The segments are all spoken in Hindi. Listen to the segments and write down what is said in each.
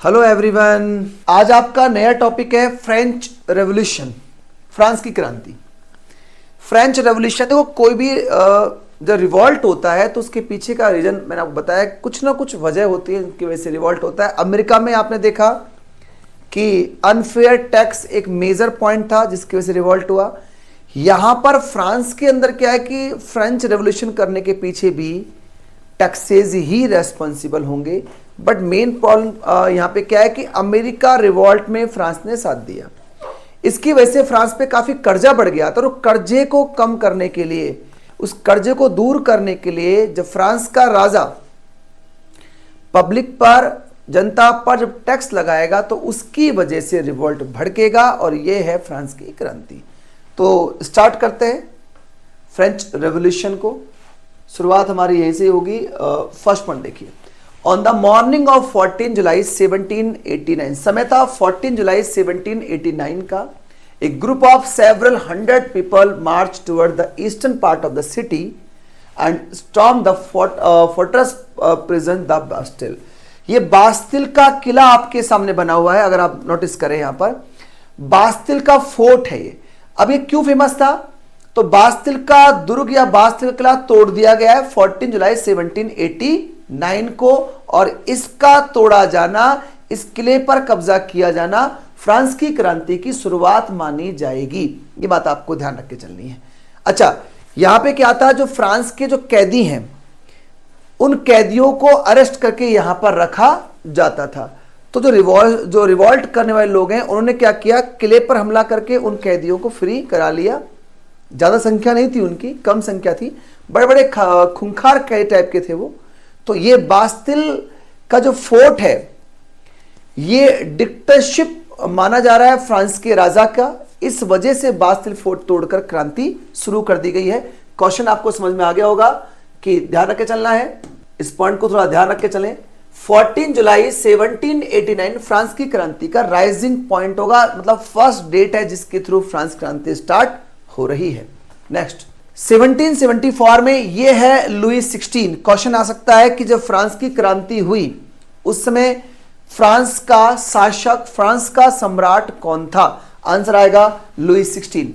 हेलो एवरीवन, आज आपका नया टॉपिक है फ्रेंच रेवोल्यूशन, फ्रांस की क्रांति। फ्रेंच रेवोल्यूशन, देखो कोई भी जब रिवॉल्ट होता है तो उसके पीछे का रीजन मैंने आपको बताया, कुछ ना कुछ वजह होती है जिनकी वजह से रिवॉल्ट होता है। अमेरिका में आपने देखा कि अनफेयर टैक्स एक मेजर पॉइंट था जिसकी वजह से रिवॉल्ट हुआ। यहां पर फ्रांस के अंदर क्या है कि फ्रेंच रेवोल्यूशन करने के पीछे भी टैक्सेज ही रेस्पॉन्सिबल होंगे, बट मेन प्रॉब्लम यहां पे क्या है कि अमेरिका रिवॉल्ट में फ्रांस ने साथ दिया। इसकी वजह से फ्रांस पे काफी कर्जा बढ़ गया था और कर्जे को कम करने के लिए, उस कर्जे को दूर करने के लिए जब फ्रांस का राजा पब्लिक पर, जनता पर जब टैक्स लगाएगा तो उसकी वजह से रिवॉल्ट भड़केगा और यह है फ्रांस की क्रांति। तो स्टार्ट करते हैं फ्रेंच रेवोल्यूशन को। शुरुआत हमारी यहीं से होगी। फर्स्ट पॉइंट देखिए, ऑन द मॉर्निंग ऑफ 14 जुलाई 1789, समय था 14 जुलाई 1789 का। A group of several hundred people march toward the eastern part of the city and storm the fortress prison the Bastille. ये बास्तिल का किला आपके सामने बना हुआ है, अगर आप नोटिस करें यहां पर बास्तिल का फोर्ट है ये। अब ये क्यों फेमस था? तो बास्तिल का दुर्ग या बास्तिल का किला तोड़ दिया गया है 14 जुलाई 1789 को, और इसका तोड़ा जाना, इस किले पर कब्जा किया जाना फ्रांस की क्रांति की शुरुआत मानी जाएगी। ये बात आपको ध्यान रख के चलनी है। अच्छा, यहां पे क्या था, जो फ्रांस के जो कैदी हैं उन कैदियों को अरेस्ट करके यहां पर रखा जाता था। तो जो रिवॉल्ट करने वाले लोग हैं उन्होंने क्या किया, किले पर हमला करके उन कैदियों को फ्री करा लिया। ज्यादा संख्या नहीं थी उनकी, कम संख्या थी, बड़े बड़े खूंखार कैदी टाइप के थे वो। तो ये बास्तिल का जो फोर्ट है ये डिक्टेटरशिप माना जा रहा है फ्रांस के राजा का, इस वजह से बास्तिल फोर्ट तोड़कर क्रांति शुरू कर दी गई है। क्वेश्चन आपको समझ में आ गया होगा कि ध्यान रख के चलना है, इस पॉइंट को थोड़ा ध्यान रख के चलें। 14 जुलाई 1789 फ्रांस की क्रांति का राइजिंग पॉइंट होगा, मतलब फर्स्ट डेट है जिसके थ्रू फ्रांस क्रांति स्टार्ट हो रही है। नेक्स्ट 1774 में ये है लुई 16। क्वेश्चन आ सकता है कि जब फ्रांस की क्रांति हुई उस समय फ्रांस का शासक, फ्रांस का सम्राट कौन था? आंसर आएगा लुई 16।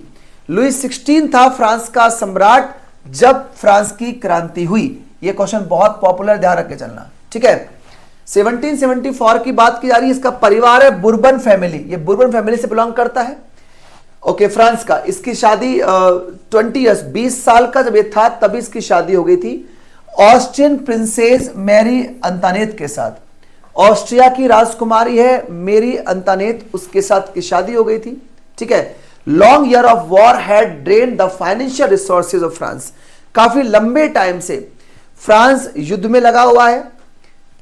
लुई 16 था फ्रांस का सम्राट जब फ्रांस की क्रांति हुई। यह क्वेश्चन बहुत पॉपुलर, ध्यान रख के चलना, ठीक है। 1774 की बात की जा रही है। इसका परिवार है बुर्बन फैमिली, ये बुर्बन फैमिली से बिलोंग करता है, ओके, फ्रांस का। इसकी शादी 20 ईयर्स, 20 साल का जब ये था तभी इसकी शादी हो गई थी ऑस्ट्रियन प्रिंसेस मैरी अंतानेत के साथ। ऑस्ट्रिया की राजकुमारी है मेरी अंतानेत, उसके साथ की शादी हो गई थी, ठीक है। Long year of war had drain the financial resources of France. काफी लंबे टाइम से फ्रांस युद्ध में लगा हुआ है,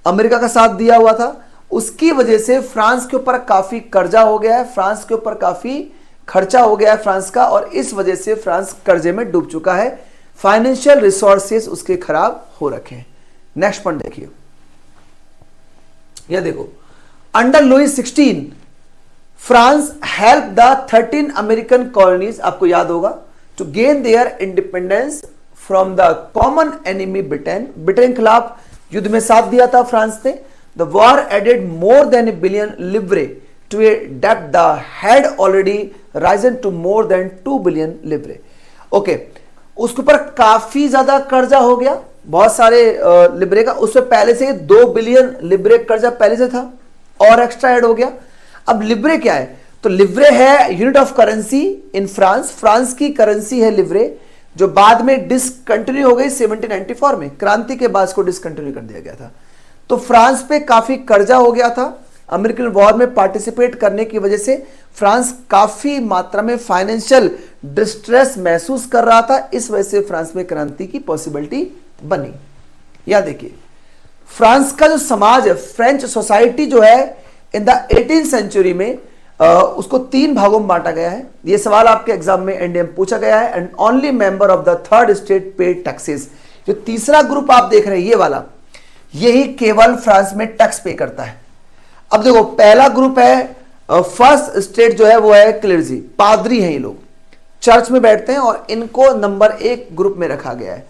अमेरिका का साथ दिया हुआ था, उसकी वजह से फ्रांस के ऊपर काफी कर्जा हो गया है, फ्रांस के ऊपर काफी खर्चा हो गया है फ्रांस का, और इस वजह से फ्रांस कर्जे में डूब चुका है, फाइनेंशियल रिसोर्सेज उसके खराब हो रखे हैं। नेक्स्ट पॉइंट देखिए, यह देखो, under Louis 16 France help the 13 American colonies, आपको याद होगा, to gain their independence from the common enemy Britain. Britain के खिलाफ युद्ध में साथ दिया था फ्रांस ने। The war added more than $1 billion libre to a डेब्ट that had already risen to more than $2 billion libre. Okay, उसके ऊपर काफी ज्यादा कर्जा हो गया, बहुत सारे लिब्रे का, उससे पहले से 2 बिलियन लिब्रे कर्जा पहले से था और एक्स्ट्रा ऐड हो गया। अब लिब्रे क्या है? तो लिब्रे है unit of currency in France, France की करेंसी है लिब्रे, जो बाद में डिसकंटिन्यू हो गई 1794 में, क्रांति के बाद इसको डिसकंटिन्यू कर दिया गया था। तो फ्रांस पे काफी कर्जा हो गया था, अमेरिकन वॉर में पार्टिसिपेट करने की वजह से फ्रांस काफी मात्रा में फाइनेंशियल डिस्ट्रेस महसूस कर रहा था, इस वजह से फ्रांस में क्रांति की पॉसिबिलिटी बनी। या देखिए, फ्रांस का जो समाज है, फ्रेंच सोसाइटी जो है इन द 18th सेंचुरी में उसको 3 भागों में बांटा गया है। यह सवाल आपके एग्जाम में एनडीए में पूछा गया है। And only member of the third state paid taxes. जो तीसरा ग्रुप आप देख रहे हैं ये वाला, यही केवल फ्रांस में टैक्स पे करता है। अब देखो, पहला ग्रुप है, फर्स्ट स्टेट जो है वो है क्लर्जी, पादरी हैं ये लोग, चर्च में बैठते हैं और इनको नंबर 1 ग्रुप में रखा गया है।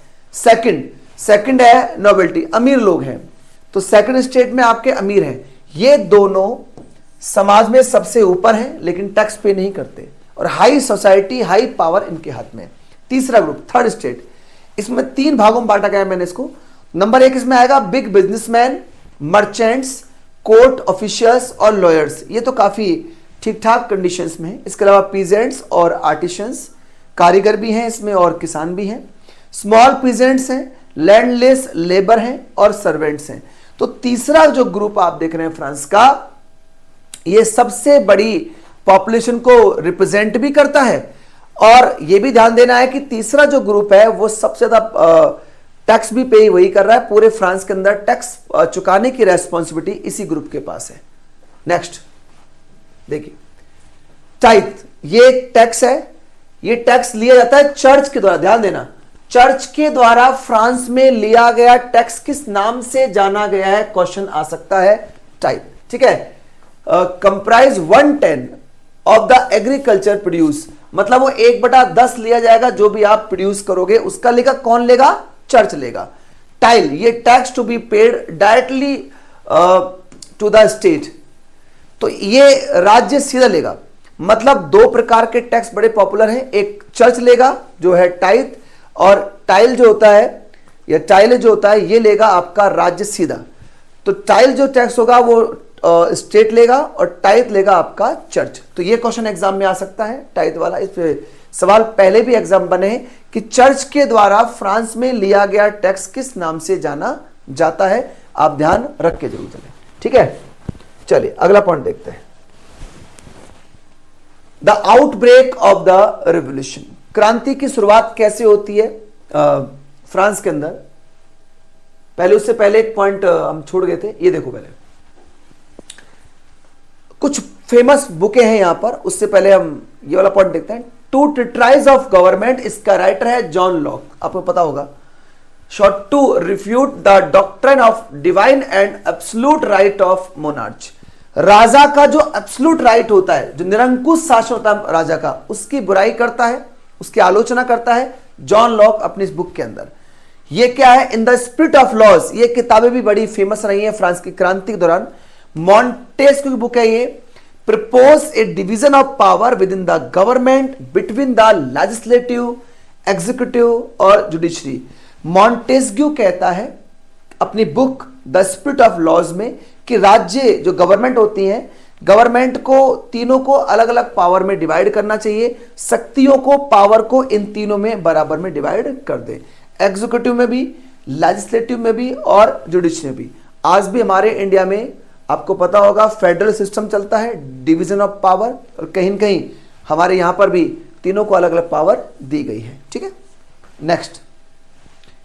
सेकंड है नोबेल्टी, अमीर लोग हैं, तो सेकंड स्टेट में आपके अमीर हैं। ये दोनों समाज में सबसे ऊपर हैं लेकिन टैक्स पे नहीं करते, और हाई सोसाइटी, हाई पावर इनके हाथ में। तीसरा ग्रुप, थर्ड स्टेट, इसमें 3 भागों में बांटा गया है मैंने इसको। नंबर 1 इसमें आएगा big businessman, merchants, court officials और लॉयर्स, ये तो काफी ठीक ठाक कंडीशंस में है। इसके अलावा पीजेंट्स और आर्टिशंस, कारीगर भी हैं इसमें और किसान भी हैं। स्मॉल पीजेंट्स हैं, लैंडलेस लेबर हैं और सर्वेंट्स हैं। तो तीसरा जो ग्रुप आप देख रहे हैं फ्रांस का, ये सबसे बड़ी पॉपुलेशन को रिप्रेजेंट भी करता है, और यह भी ध्यान देना है कि तीसरा जो ग्रुप है वो सबसे ज्यादा टैक्स भी पे वही कर रहा है। पूरे फ्रांस के अंदर टैक्स चुकाने की रेस्पॉन्सिबिलिटी इसी ग्रुप के पास है। नेक्स्ट देखिए, टाइथ, ये टैक्स है, ये टैक्स लिया जाता है चर्च के द्वारा। ध्यान देना, चर्च के द्वारा फ्रांस में लिया गया टैक्स किस नाम से जाना गया है, क्वेश्चन आ सकता है, टाइथ। ठीक है, comprise 1/10 of the agriculture produce, मतलब वो 1/10 लिया जाएगा जो भी आप प्रोड्यूस करोगे, उसका लेगा कौन लेगा, चर्च लेगा। टाइल, ये tax to be paid directly to the state, तो ये राज्य सीधा लेगा। मतलब 2 प्रकार के टैक्स बड़े पॉपुलर हैं, एक चर्च लेगा जो है टाइथ, और टाइल जो होता है या टाइल जो होता है ये लेगा आपका राज्य सीधा। तो टाइल जो टैक्स होगा वो स्टेट लेगा और टाइथ लेगा आपका चर्च। तो ये क्वेश्चन एग्जाम में आ सकता है टाइथ वाला। इस पे सवाल पहले भी एग्जाम बने हैं कि चर्च के द्वारा फ्रांस में लिया गया टैक्स किस नाम से जाना जाता है, आप ध्यान रख के जरूर चलें। ठीक है, चलिए अगला पॉइंट देखते हैं। The outbreak of the revolution, क्रांति की शुरुआत कैसे होती है फ्रांस के अंदर। पहले उससे पहले एक पॉइंट हम छोड़ गए थे, ये देखो पहले कुछ फेमस बुकें हैं यहां पर, उससे पहले हम ये वाला पॉइंट देखते हैं। टू ट्रिटाइज ऑफ गवर्नमेंट, इसका राइटर है जॉन लॉक, आपको पता होगा। Sought to refute the doctrine of divine and absolute right of monarch, राजा का जो एब्सोल्यूट राइट होता है, जो निरंकुश शासन होता है राजा का, उसकी बुराई करता है, उसकी आलोचना करता है जॉन लॉक अपनी इस बुक के अंदर। ये क्या है, in the spirit of laws, ये किताबें भी बड़ी फेमस रही हैं फ्रांस की क्रांति के दौरान। मॉन्टेस्क्यू की बुक है ये। Propose a division of power within the government between the legislative, executive और जुडिशरी। मॉन्टेस्क्यू कहता है अपनी book the spirit of laws में कि राज्य जो गवर्नमेंट होती है, गवर्नमेंट को तीनों को अलग अलग पावर में डिवाइड करना चाहिए, शक्तियों को, पावर को इन तीनों में बराबर में डिवाइड कर दे, एग्जीक्यूटिव में भी, लेजिस्लेटिव में भी और जुडिशरी में भी। आज भी हमारे इंडिया में आपको पता होगा फेडरल सिस्टम चलता है, डिवीजन ऑफ पावर, और कहीं न कहीं हमारे यहां पर भी तीनों को अलग अलग पावर दी गई है। ठीक है, नेक्स्ट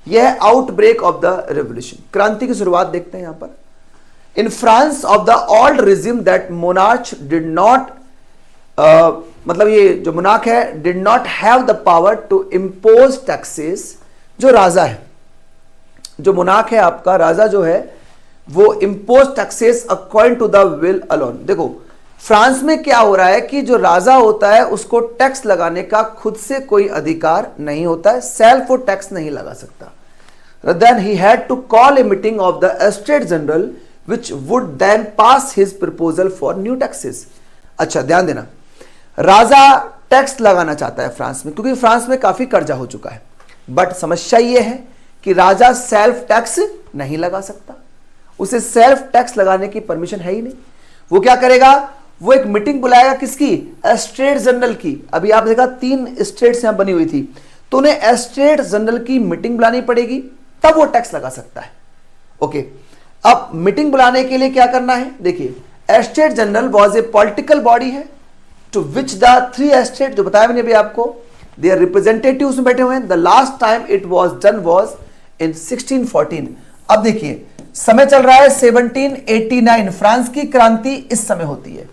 यह है आउटब्रेक ऑफ द रेवोल्यूशन, क्रांति की शुरुआत देखते हैं यहां पर। In France of the old regime that monarch did not, मतलब ये जो मोनार्क है, did not have the power to impose taxes. जो राजा है, जो मोनार्क है आपका राजा जो है, वो impose taxes according to the will alone. देखो फ्रांस में क्या हो रहा है कि जो राजा होता है उसको टैक्स लगाने का खुद से कोई अधिकार नहीं होता है, सेल्फ वो टैक्स नहीं लगा सकता। Then he had to call a meeting of the estate general which would then pass his proposal for new taxes। अच्छा ध्यान देना, राजा टैक्स लगाना चाहता है फ्रांस में, क्योंकि फ्रांस में काफी कर्जा हो चुका है, बट समस्या यह है कि राजा सेल्फ टैक्स नहीं लगा सकता, उसे सेल्फ टैक्स लगाने की परमिशन है ही नहीं। वो क्या करेगा, वो एक मीटिंग बुलाएगा, किसकी, एस्टेट जनरल की। अभी आप देखा 3 स्टेट्स यहां बनी हुई थी, तो उन्हें एस्टेट जनरल की मीटिंग बुलानी पड़ेगी, तब वो टैक्स लगा सकता है। ओके, अब मीटिंग बुलाने के लिए क्या करना है, देखिए estate general was a political body है टू विच द 3 एस्टेट, जो बताया मैंने अभी आपको, देयर रिप्रेजेंटेटिव्स में बैठे हुए हैं। The last time it was done was in 1614। अब देखिए समय चल रहा है 1789, फ्रांस की क्रांति इस समय होती है,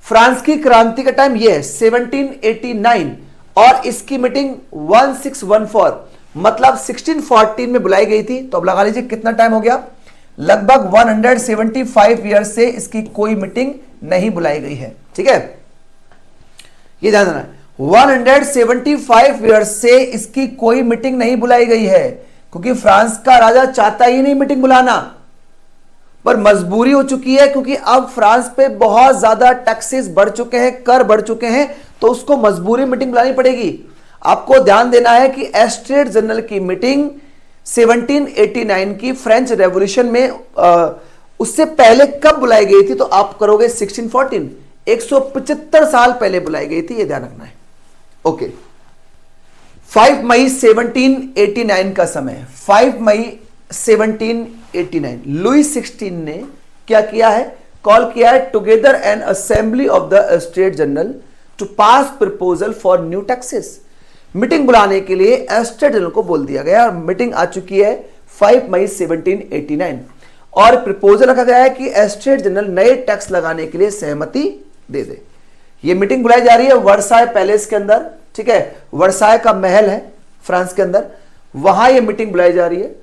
फ्रांस की क्रांति का टाइम ये है 1789, और इसकी मीटिंग 1614 मतलब 1614 में बुलाई गई थी। तो अब लगा लीजिए कितना टाइम हो गया, लगभग 175 ईयर से इसकी कोई मीटिंग नहीं बुलाई गई है। ठीक है, ये ध्यान देना, 175 ईयर से इसकी कोई मीटिंग नहीं बुलाई गई है, क्योंकि फ्रांस का राजा चाहता ही नहीं मीटिंग बुलाना। पर मजबूरी हो चुकी है क्योंकि अब फ्रांस पे बहुत ज्यादा टैक्सेस बढ़ चुके हैं, कर बढ़ चुके हैं, तो उसको मजबूरी मीटिंग बुलानी पड़ेगी। आपको ध्यान देना है कि एस्टेट जनरल की मीटिंग 1789 की फ्रेंच रेवोल्यूशन में उससे पहले कब बुलाई गई थी, तो आप करोगे 1614, 175 साल पहले बुलाई गई थी, यह ध्यान रखना है। ओके, 5 मई 1789 का समय, 5 मई 1789 लुई 16 ने क्या किया है, कॉल किया है together an assembly of the state general to pass proposal for new taxes. Meeting बुलाने के लिए एस्टेट जनरल को बोल दिया गया और मीटिंग आ चुकी है 5 मई 1789 और प्रपोजल रखा गया है कि एस्टेट जनरल नए टैक्स लगाने के लिए सहमति दे दे। यह मीटिंग बुलाई जा रही है वर्साय पैलेस के अंदर, ठीक है, वर्साय का महल है फ्रांस के अंदर, वहां यह मीटिंग बुलाई जा रही है,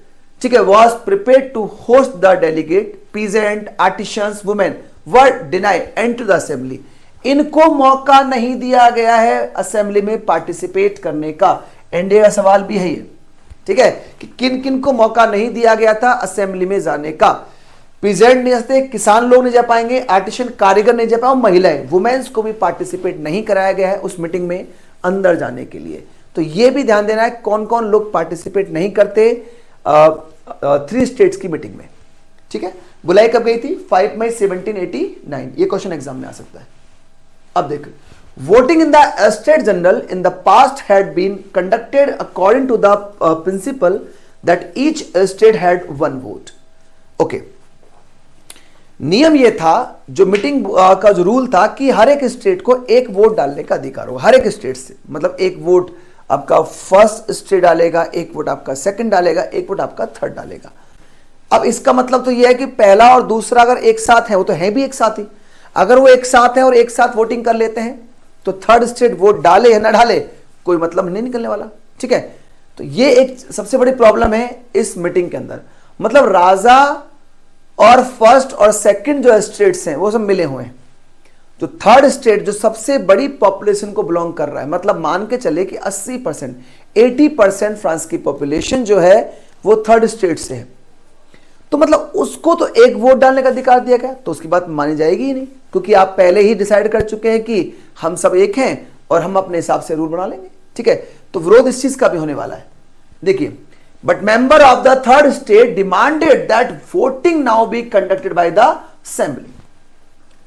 ठीक है। Was prepared to host the delegate, peasant, artisans, women were denied enter the assembly. इनको मौका नहीं दिया गया है असेंबली में पार्टिसिपेट करने का। एनडीए का सवाल भी है ये, ठीक है, कि किन किन को मौका नहीं दिया गया था असेंबली में जाने का। पीजेंट नहीं सकते, किसान लोग नहीं जा पाएंगे, आर्टिशन कारीगर नहीं जा पाएंगे, महिलाएं, वुमेन्स को भी पार्टिसिपेट नहीं कराया गया है उस मीटिंग में अंदर जाने के लिए। तो यह भी ध्यान देना है कौन कौन लोग पार्टिसिपेट नहीं करते 3 स्टेट्स की मीटिंग में, ठीक है। बुलाई कब गई थी, 5 मई 1789। ये क्वेश्चन एग्जाम में आ सकता है। अब देखो, voting in the estate general in the past had been conducted according to the principle that each state had 1 vote. Okay, नियम यह था, जो मीटिंग का जो रूल था कि हर एक स्टेट को 1 वोट डालने का अधिकार हो, हर एक स्टेट से, मतलब 1 वोट आपका फर्स्ट स्टेट डालेगा, 1 वोट आपका सेकंड डालेगा, 1 वोट आपका थर्ड डालेगा। अब इसका मतलब तो यह है कि पहला और दूसरा अगर एक साथ है, वो तो है भी एक साथ ही, अगर वो एक साथ है और एक साथ वोटिंग कर लेते हैं तो थर्ड स्टेट वोट डाले या ना डाले कोई मतलब नहीं निकलने वाला, ठीक है। तो ये एक सबसे बड़ी प्रॉब्लम है इस मीटिंग के अंदर, मतलब राजा और फर्स्ट और सेकंड जो स्टेट्स हैं वो सब मिले हुए हैं। जो थर्ड स्टेट जो सबसे बड़ी पॉपुलेशन को बिलोंग कर रहा है, मतलब मान के चले कि 80%, 80% फ्रांस की पॉपुलेशन जो है वो थर्ड स्टेट से है, तो मतलब उसको तो 1 वोट डालने का अधिकार दिया गया, तो उसकी बात मानी जाएगी ही नहीं, क्योंकि आप पहले ही डिसाइड कर चुके हैं कि हम सब एक हैं और हम अपने हिसाब से रूल बना लेंगे, ठीक है। तो विरोध इस चीज का भी होने वाला है। देखिए, but member of the third state demanded that voting now be conducted by the assembly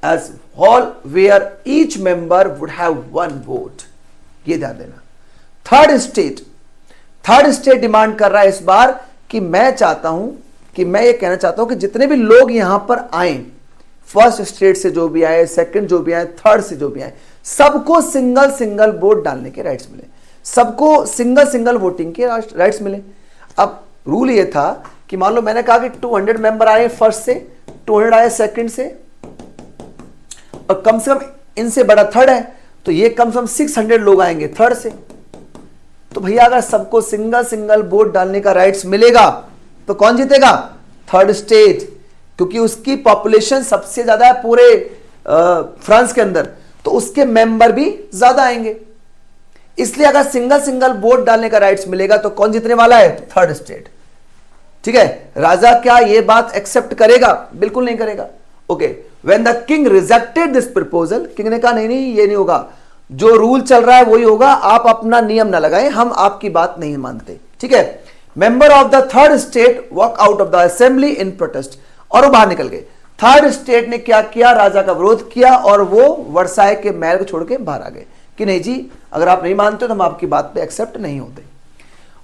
as whole where each member would have 1 vote. ये ध्यान देना, थर्ड स्टेट डिमांड कर रहा है इस बार कि मैं ये कहना चाहता हूं कि जितने भी लोग यहां पर आए, फर्स्ट स्टेट से जो भी आए, सेकंड जो भी आए, थर्ड से जो भी आए, सबको सिंगल वोट डालने के राइट्स मिले, सबको सिंगल वोटिंग के राइट्स मिले। अब रूल ये था कि मान लो मैंने कहा कि 200 मेंबर आए फर्स्ट से, 200 आए सेकंड से, और कम से कम इनसे बड़ा थर्ड है, तो ये कम से कम 600 लोग आएंगे थर्ड से। तो भैया अगर सबको सिंगल वोट डालने का राइट्स मिलेगा तो कौन जीतेगा, थर्ड स्टेट, क्योंकि उसकी पॉपुलेशन सबसे ज्यादा है पूरे फ्रांस के अंदर, तो उसके मेंबर भी ज्यादा आएंगे। इसलिए अगर सिंगल वोट डालने का राइट्स मिलेगा तो कौन जीतने वाला है, थर्ड स्टेट, ठीक है। राजा क्या ये बात एक्सेप्ट करेगा, बिल्कुल नहीं करेगा। Okay, when the king rejected this proposal, king ने कहा नहीं ये नहीं होगा, जो रूल चल रहा है वही होगा, आप अपना नियम ना लगाएं, हम आपकी बात नहीं मानते, ठीक है। Member of the third state walk out of the assembly in protest, और वो बाहर निकल गए। थर्ड स्टेट ने क्या किया, राजा का विरोध किया और वो वर्साय के महल को छोड़ के बाहर आ गए कि नहीं जी, अगर आप नहीं मानते तो हम आपकी बात पे एक्सेप्ट नहीं होते।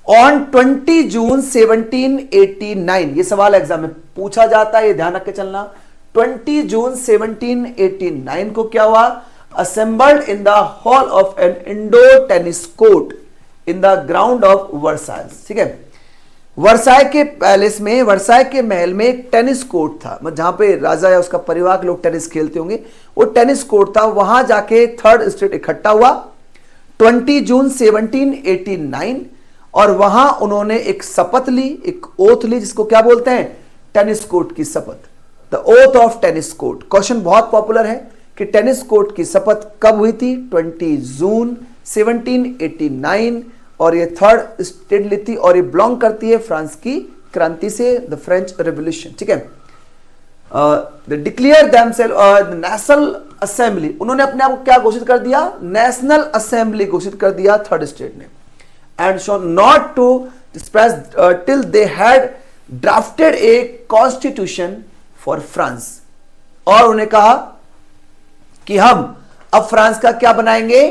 ऑन 20 जून 1789, ये सवाल एग्जाम में पूछा जाता है, ये ध्यान रख के चलना। 20 जून 1789 को क्या हुआ, assembled in the hall of an indoor tennis court in the ground of Versailles, ठीक है। वर्साय के पैलेस में, वर्साय के महल में एक टेनिस कोर्ट था, जहां पे राजा या उसका परिवार के लोग टेनिस खेलते होंगे, वो टेनिस कोर्ट था, वहां जाके थर्ड स्टेट इकट्ठा हुआ 20 जून 1789, और वहां उन्होंने एक शपथ ली, एक ओथ ली, जिसको क्या बोलते हैं, टेनिस कोर्ट की शपथ, the oath of tennis court. Question बहुत पॉपुलर है कि टेनिस कोर्ट की शपथ कब हुई थी, 20 जून 1789, और ये थर्ड स्टेट ली थी, और ये बिलोंग करती है फ्रांस की क्रांति से, द फ्रेंच रेवोल्यूशन, ठीक है। डिक्लेयर देमसेल्फ नेशनल असेंबली, उन्होंने अपने आप को क्या घोषित कर दिया, नेशनल असेंबली घोषित कर दिया थर्ड स्टेट ने, and swore not to disperse till they had drafted a constitution for France, और उन्हें कहा कि हम अब फ्रांस का क्या बनाएंगे,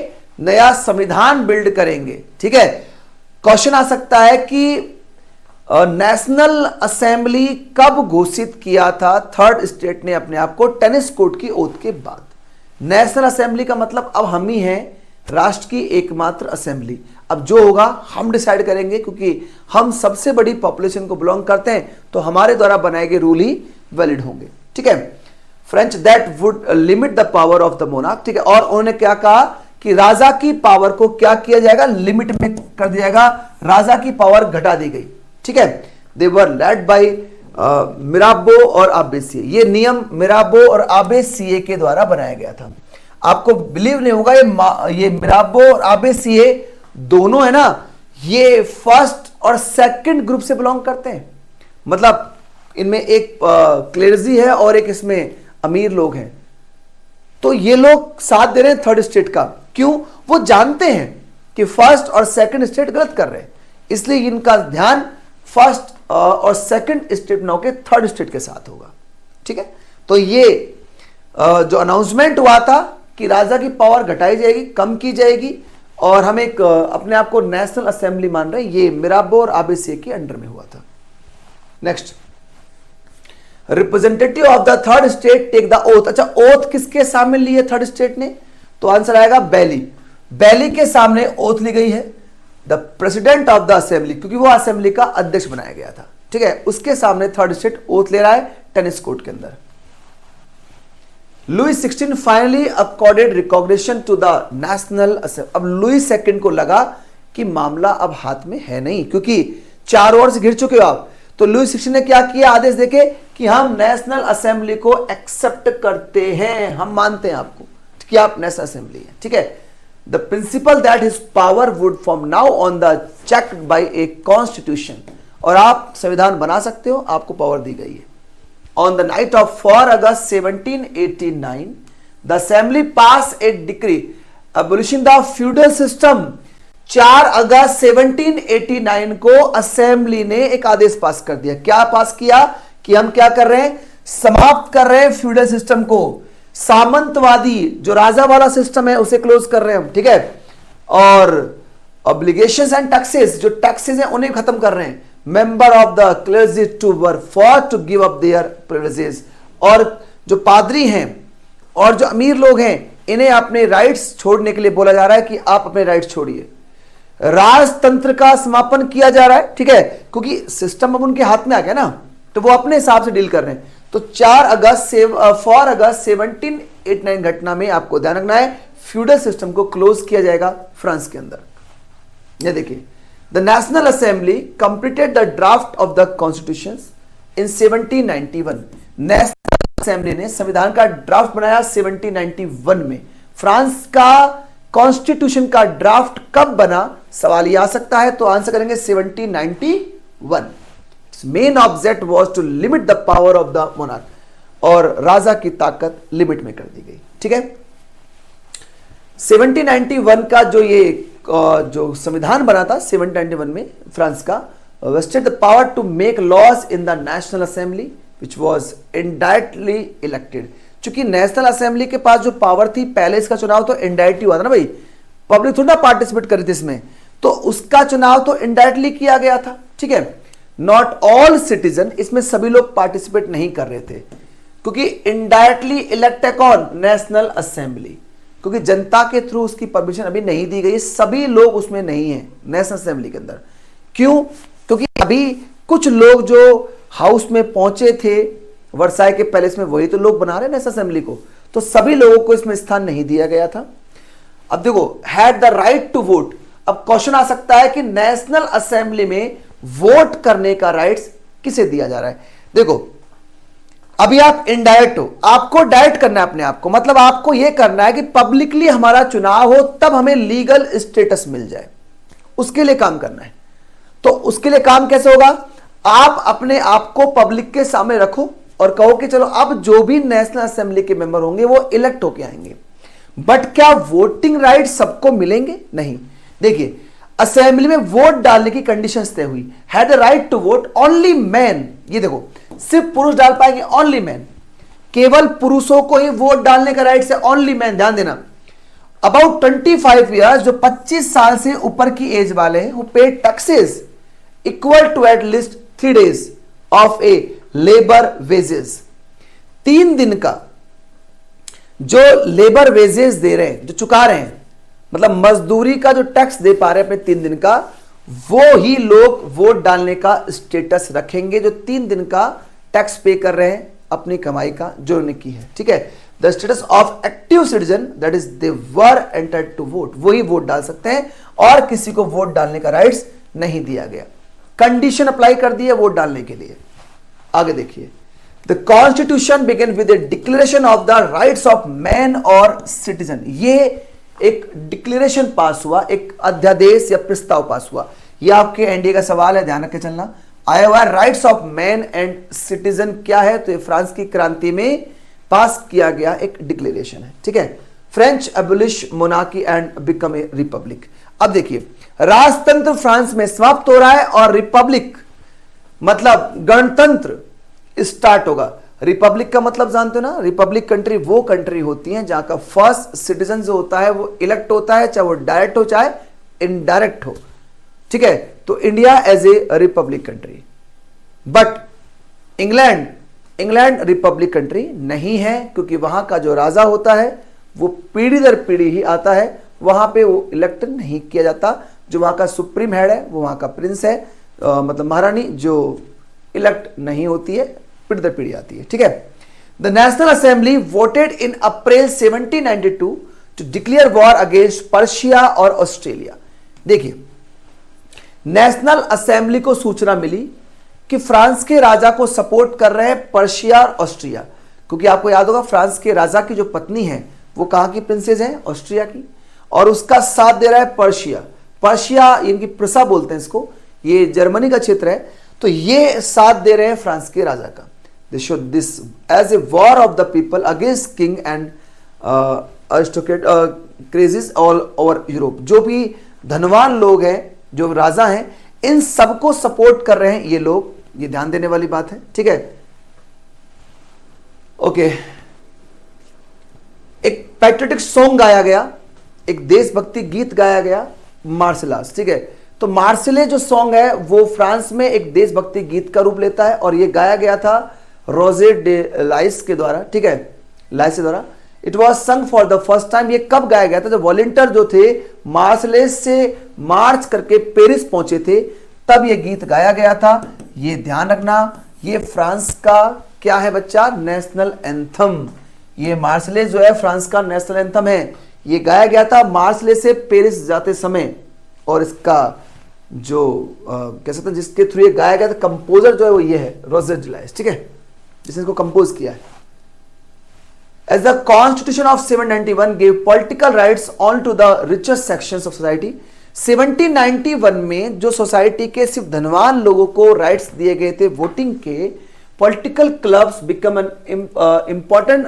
नया संविधान बिल्ड करेंगे। ठीक है, क्वेश्चन आ सकता है कि नेशनल असेंबली कब घोषित किया था थर्ड स्टेट ने अपने आप को, टेनिस कोर्ट की ओथ के बाद। नेशनल असेंबली का मतलब अब हम ही हैं राष्ट्र की एकमात्र असेंबली, अब जो होगा हम डिसाइड करेंगे, क्योंकि हम सबसे बड़ी पॉपुलेशन को बिलोंग करते हैं, तो हमारे द्वारा बनाए गए रूल ही वैलिड होंगे। ठीक है, French that would limit the power of the monarch. ठीक है, और उन्होंने क्या कहा कि राजा की पावर को क्या किया जाएगा, लिमिट में कर दिया जाएगा, राजा की पावर घटा दी गई। ठीक है, दे वर लेड बाय मिराबो और आबेसिए, ये नियम मिराबो और आबेसिए के द्वारा बनाया गया था। आपको बिलीव नहीं होगा, ये मिराबो और आबेसिए दोनों है ना, ये फर्स्ट और सेकंड ग्रुप से बिलोंग करते हैं, मतलब इनमें एक क्लेर्जी है और एक इसमें अमीर लोग हैं, तो ये लोग साथ दे रहे हैं थर्ड स्टेट का। क्यों, वो जानते हैं कि फर्स्ट और सेकंड स्टेट गलत कर रहे हैं, इसलिए इनका ध्यान फर्स्ट और सेकंड स्टेट ना होकर थर्ड स्टेट के साथ होगा। ठीक है, तो ये जो अनाउंसमेंट हुआ था कि राजा की पावर घटाई जाएगी, कम की जाएगी, और हम एक अपने आप को नेशनल असेंबली मान रहे हैं, ये मिराबो और आबेसिए के अंडर में हुआ था। Next, representative of the third state take the oath. अच्छा, ओथ किसके सामने ली है थर्ड स्टेट ने, तो आंसर आएगा बैली, बैली के सामने ओथ ली गई है the president of the assembly, क्योंकि वो असेंबली का अध्यक्ष बनाया गया था। ठीक है, उसके सामने थर्ड स्टेट ओथ ले रहा है टेनिस कोर्ट के अंदर। Louis 16 finally accorded recognition to the national assembly. अब लुई सेकंड को लगा कि मामला अब हाथ में है नहीं, क्योंकि 4 ओर से घिर चुके हो आप, तो लुई 16 ने क्या किया, आदेश देके कि हम नेशनल असेंबली को एक्सेप्ट करते हैं, हम मानते हैं आपको कि आप नेशनल असेंबली है। ठीक है, the principle that his power wood from now on the checked by a constitution, और आप संविधान बना सकते हो, आपको पावर दी गई है। On the night of 4 August 1789 the assembly passed a decree abolishing the feudal system. 4 अगस्त 1789 को असेंबली ने एक आदेश पास कर दिया। क्या पास किया कि हम क्या कर रहे हैं, समाप्त कर रहे हैं फ्यूडल सिस्टम को, सामंतवादी जो राजा वाला सिस्टम है उसे क्लोज कर रहे हैं हम। ठीक है, और ऑब्लिगेशंस एंड टैक्सेस, जो टैक्सेस हैं उन्हें खत्म कर रहे हैं। Member of the clergy too were for to give up their privileges, और जो पादरी हैं और जो अमीर लोग हैं इन्हें अपने राइट्स छोड़ने के लिए बोला जा रहा है कि आप अपने राइट्स छोड़िए। राजतंत्र का समापन किया जा रहा है। ठीक है, क्योंकि सिस्टम अब उनके हाथ में आ गया ना, तो वो अपने हिसाब से डील कर रहे हैं। तो 4 अगस्त 1789 घटना में आपको ध्यान रखना है, फ्यूडल सिस्टम को क्लोज किया जाएगा फ्रांस के अंदर। ये देखिए, the national assembly completed the draft of the constitution in 1791। National assembly ने संविधान का ड्राफ्ट बनाया 1791 में। फ्रांस का कॉन्स्टिट्यूशन का ड्राफ्ट कब बना, सवाल ये आ सकता है, तो आंसर करेंगे 1791। Main object was to limit the power of the monarch, और राजा की ताकत लिमिट में कर दी गई। ठीक है, 1791 का जो संविधान बना था 1791 में फ्रांस का, vested the power to make laws in the national assembly which was indirectly elected. चूंकि नेशनल असेंबली के पास जो पावर थी, पहले इसका चुनाव तो इनडायरेक्टली हुआ था ना भाई, पब्लिक थोड़ा पार्टिसिपेट करी थी इसमें, तो उसका चुनाव तो इनडायरेक्टली किया गया था। ठीक है, नॉट ऑल सिटीजन, इसमें सभी लोग पार्टिसिपेट नहीं कर रहे थे, क्योंकि इनडायरेक्टली इलेक्ट है कौन, नेशनल असेंबली, क्योंकि जनता के थ्रू उसकी परमिशन अभी नहीं दी गई, सभी लोग उसमें नहीं है नेशनल असेंबली के अंदर। क्यों, क्योंकि अभी कुछ लोग जो हाउस में पहुंचे थे वर्साई के पैलेस में, वही तो लोग बना रहे नेशनल असेंबली को, तो सभी लोगों को इसमें स्थान नहीं दिया गया था। अब देखो, had the right to vote. अब क्वेश्चन आ सकता है कि नेशनल असेंबली में वोट करने का राइट्स किसे दिया जा रहा है। देखो, अभी आप इनडायरेक्ट हो, आपको डायरेक्ट करना है अपने आप को, मतलब आपको यह करना है कि पब्लिकली हमारा चुनाव हो, तब हमें लीगल स्टेटस मिल जाए, उसके लिए काम करना है। तो उसके लिए काम कैसे होगा, आप अपने आप को पब्लिक के सामने रखो, और कहो कि चलो अब जो भी नेशनल असेंबली के मेंबर होंगे वो इलेक्ट होके आएंगे, बट क्या वोटिंग राइट सबको मिलेंगे? नहीं। देखिए, असेंबली में वोट डालने की कंडीशंस तय हुई। Had the right to vote only men, ये देखो सिर्फ पुरुष डाल पाएंगे, ओनली मैन, केवल पुरुषों को ही वोट डालने का राइट है, ओनली मैन, ध्यान देना। अबाउट 25 ईयर्स, जो 25 साल से ऊपर की एज वाले हैं, वो pay taxes equal to at least 3 days of a labour wages. 3 दिन का जो लेबर वेजेस दे रहे हैं, जो चुका रहे हैं, मतलब मजदूरी का जो टैक्स दे पा रहे हैं अपने 3 दिन का, वो ही लोग वोट डालने का स्टेटस रखेंगे जो 3 दिन का टैक्स पे कर रहे हैं अपनी कमाई का, जो उन्होंने की है। ठीक है, the status of active citizen, that is they were entered to vote, वही वोट डाल सकते हैं और किसी को वोट डालने का राइट्स नहीं दिया गया। कंडीशन अप्लाई कर दी है वोट डालने के लिए। आगे देखिए, the constitution begin with A declaration of the rights of man और सिटीजन। ये एक डिक्लेरेशन पास हुआ, एक अध्यादेश या प्रस्ताव पास हुआ। यह आपके एनडीए का सवाल है, ध्यान रख के चलना। आया हुआ rights of man and citizen क्या है? तो ये फ्रांस की क्रांति में पास किया गया एक डिक्लेरेशन है। ठीक है, French abolish monarchy and become a Republic. अब देखिए, राजतंत्र फ्रांस में समाप्त हो रहा है और रिपब्लिक मतलब गणतंत्र स्टार्ट होगा। रिपब्लिक का मतलब जानते हो ना? रिपब्लिक कंट्री वो कंट्री होती है जहां का फर्स्ट सिटीजन जो होता है वो इलेक्ट होता है, चाहे वो डायरेक्ट हो चाहे इनडायरेक्ट हो। ठीक है, तो India as a republic country, but England republic country नहीं है, क्योंकि वहां का जो राजा होता है वो पीढ़ी दर पीढ़ी ही आता है, वहां पे वो इलेक्ट नहीं किया जाता। जो वहां का सुप्रीम हेड है वो वहां का प्रिंस है, मतलब महारानी, जो इलेक्ट नहीं होती है, पीढ़ी दर पीढ़ी आती है। ठीक है, the national assembly voted in April 1792 to declare war against Persia और ऑस्ट्रेलिया। देखिए, नेशनल असेंबली को सूचना मिली कि फ्रांस के राजा को सपोर्ट कर रहे हैं पर्शिया और ऑस्ट्रिया, क्योंकि आपको याद होगा फ्रांस के राजा की जो पत्नी है वो कहां की प्रिंसेस है? ऑस्ट्रिया की, और उसका साथ दे रहा है पर्शिया। पर्शिया इनकी प्रसा बोलते हैं इसको, ये जर्मनी का क्षेत्र है, तो ये साथ दे रहे हैं फ्रांस के राजा का। They saw this as a war of the people against king and aristocracies all over Europe. जो भी धनवान लोग हैं, जो राजा हैं, इन सबको सपोर्ट कर रहे हैं ये लोग, ये ध्यान देने वाली बात है। ठीक है, ओके, एक पैट्रियोटिक सॉन्ग गाया गया, एक देशभक्ति गीत गाया गया, मार्सेलास। ठीक है, तो मार्सेले जो सॉन्ग है वो फ्रांस में एक देशभक्ति गीत का रूप लेता है और ये गाया गया था रोजे डे लाइस के द्वारा। ठीक है, लाइस के द्वारा। इट वॉज संग फॉर द फर्स्ट टाइम। ये कब गाया गया था? जब वॉलंटियर जो थे मार्सेले से मार्च करके पेरिस पहुंचे थे, तब ये गीत गाया गया था। ये ध्यान रखना, ये फ्रांस का क्या है बच्चा? National anthem. ये मार्सेले जो है फ्रांस का नेशनल एंथम है। ये गाया गया था मार्सेले से पेरिस जाते समय, और इसका जो कह सकते हैं जिसके थ्रू ये गाया गया था, कंपोजर जो है वो ये है, रोजे डे लाइस। ठीक है, जिसने इसको कंपोज किया है। As the Constitution of 1791 gave political rights on to the richest sections of society, 1791 में जो सोसाइटी के सिर्फ धनवान लोगों को राइट्स दिए गए थे वोटिंग के, political clubs become an important